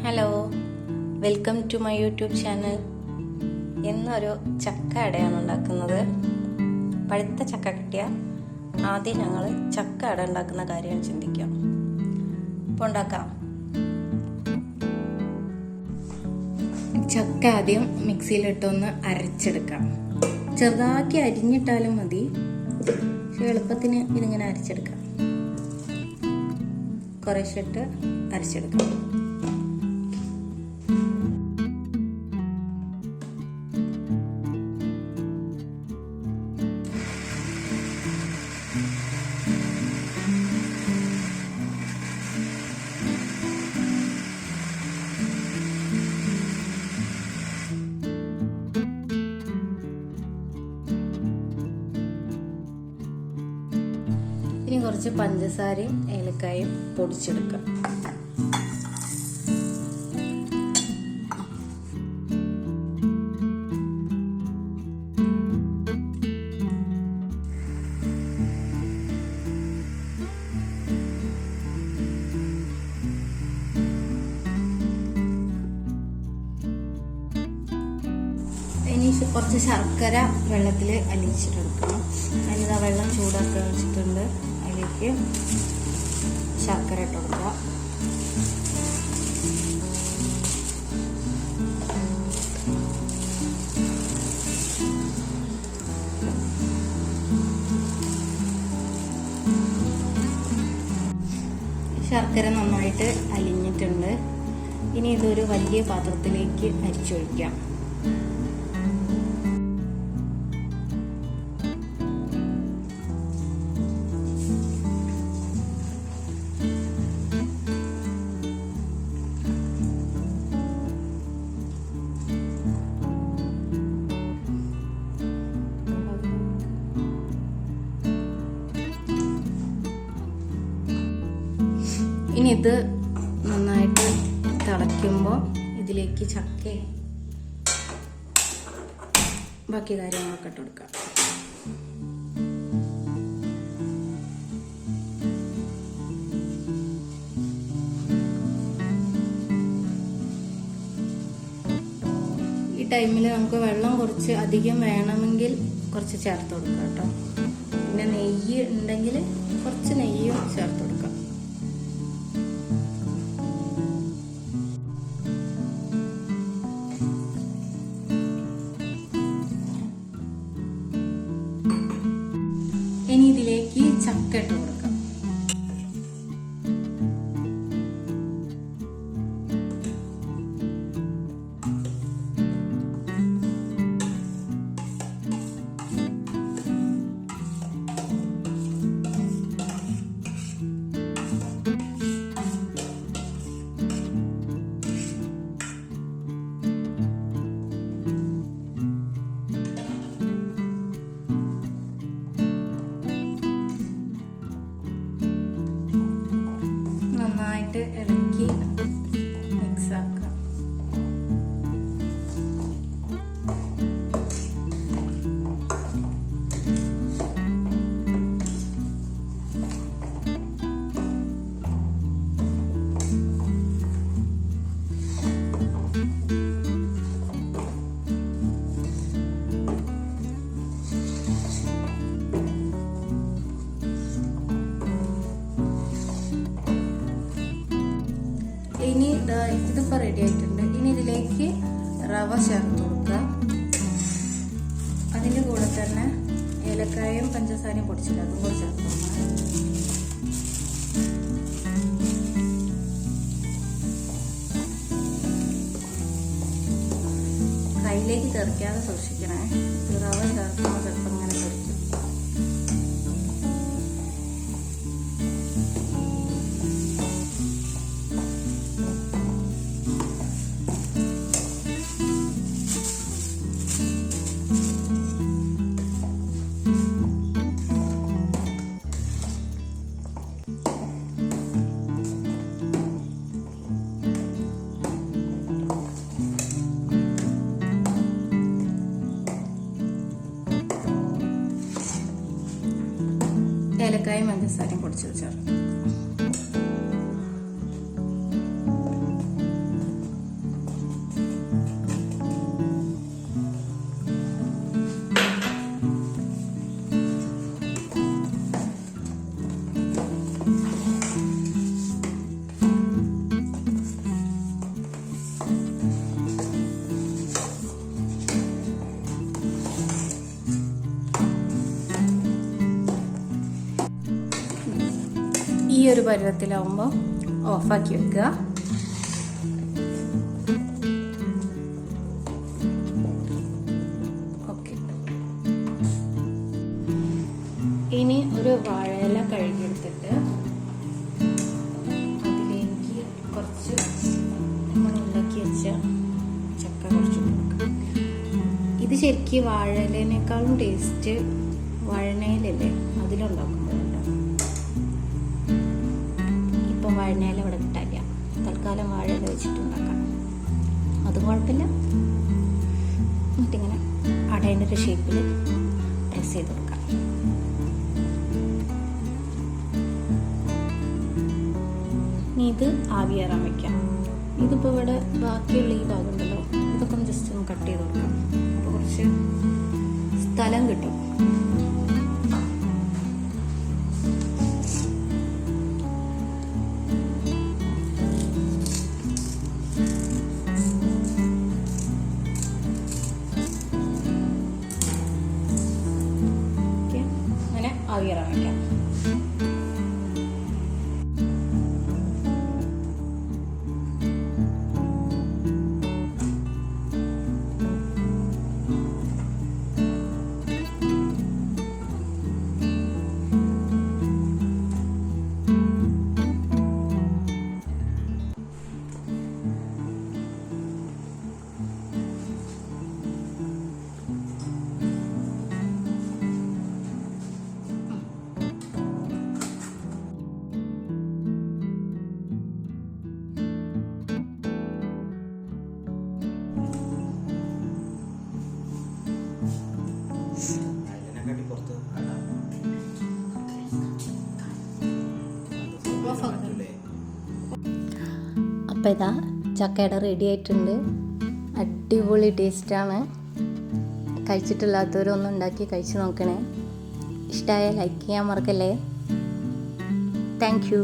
Hello, welcome to my YouTube channel. ഇന്നൊരു ചക്ക അടയാണ് ഉണ്ടാക്കുന്നത്. പഴുത്ത ചക്ക കിട്ടിയ ആദ്യം ഞങ്ങൾ ചക്ക അട ഉണ്ടാക്കുന്ന കാര്യമാണ് ചിന്തിക്കാം. ഇപ്പോൾ ഉണ്ടാക്കാം. ചക്ക ആദ്യം മിക്സിയിലിട്ടൊന്ന് അരച്ചെടുക്കാം. ചെറുതാക്കി അരിഞ്ഞിട്ടാലും മതി, പക്ഷെ എളുപ്പത്തിന് ഇതിങ്ങനെ അരച്ചെടുക്കാം. കുറേശ്ശിട്ട് അരച്ചെടുക്കാം. ഇനി കുറച്ച് പഞ്ചസാരയും ഏലക്കായും പൊടിച്ചെടുക്കാം. ഇനി കുറച്ച് ശർക്കര വെള്ളത്തിൽ അലിയിച്ചിട്ടെടുക്കണം. അതിന് വെള്ളം ചൂടാക്കി വെച്ചിട്ടുണ്ട്. അതിലേക്ക് ശർക്കര ഇട്ട് കൊടുക്കുക. ശർക്കര നന്നായിട്ട് അലിഞ്ഞിട്ടുണ്ട്. ഇനി ഇതൊരു വലിയ പാത്രത്തിലേക്ക് അരിച്ചൊഴിക്കാം. ഇനി ഇത് നന്നായിട്ട് തിളയ്ക്കുമ്പോൾ ഇതിലേക്ക് ചക്കയും ബാക്കി കാര്യങ്ങളൊക്കെ ഇട്ട് കൊടുക്കാം. ഈ ടൈമിൽ നമുക്ക് വെള്ളം കുറച്ച് അധികം വേണമെങ്കിൽ കുറച്ച് ചേർത്ത് കൊടുക്കാം കേട്ടോ. പിന്നെ നെയ്യ് ഉണ്ടെങ്കിൽ കുറച്ച് നെയ്യും ചേർത്ത് കൊടുക്കാം. ഇനി ഇതിലേക്ക് ചക്ക ഇട്ട് കൊടുക്കാം. ഇളക്കി മിക്സ് ആക്കാം. ഇനി ഇതിപ്പോൾ റെഡി ആയിട്ടുണ്ട്. ഇനി ഇതിലേക്ക് റവ ചേർത്ത് കൊടുക്കുക. അതിൻ്റെ കൂടെ തന്നെ ഏലക്കായും പഞ്ചസാരയും പൊടിച്ചില്ല, അതും കൂടെ ചേർത്ത് കൊടുക്കുക. കയ്യിലേക്ക് തെറിക്കാതെ സൂക്ഷിക്കണേ. റവ ചേർക്കുമ്പോൾ ചിലപ്പോൾ ഇങ്ങനെ തെറിക്കും. ഏലക്കായും പഞ്ചസാരയും പൊടിച്ച് ചേർക്കും. പരുവത്തിലാവുമ്പോൾ ഓഫാക്കി വെക്കുക. ഓക്കെ, ഇനി ഒരു വാഴയില കഴുകിയെടുത്തിട്ട് അതിലേക്ക് കുറച്ച് നമ്മൾ ഉണ്ടാക്കി വെച്ച ചക്ക കുറച്ച് കൊടുക്കുക. ഇത് ശരിക്കും വാഴയിലേനേക്കാളും ടേസ്റ്റ് വഴനയിലല്ലേ അതിലുണ്ടാക്കുമ്പോഴുണ്ടാകും. ഇപ്പം വഴനയില ഇവിടെ കിട്ടാനില്ല, തൽക്കാലം വാഴയില വെച്ചിട്ടുണ്ടാക്കാം. അതും കുഴപ്പമില്ല. എന്നിട്ടിങ്ങനെ അടേൻ്റെ ഒരു ഷേപ്പിൽ പ്രസ് ചെയ്ത് കൊടുക്കാം. ഇനി ഇത് ആവിയേറാൻ വയ്ക്കാം. ഇതിപ്പോൾ ഇവിടെ ബാക്കിയുള്ള ഈ ഭാഗം ഉണ്ടല്ലോ, ഇതൊക്കെ ഒന്ന് ജസ്റ്റ് ഒന്ന് കട്ട് ചെയ്ത് കൊടുക്കാം. അപ്പോൾ കുറച്ച് സ്ഥലം കിട്ടും. അങ്ങനെ ആവിയേറാൻ വയ്ക്കാം. അപ്പോൾ ഇതാ ചക്കയുടെ റെഡി ആയിട്ടുണ്ട്. അടിപൊളി ടേസ്റ്റാണ്. കഴിച്ചിട്ടില്ലാത്തവരൊന്നും ഉണ്ടാക്കി കഴിച്ച് നോക്കണേ. ഇഷ്ടമായ ലൈക്ക് ചെയ്യാൻ മറക്കല്ലേ. Thank you.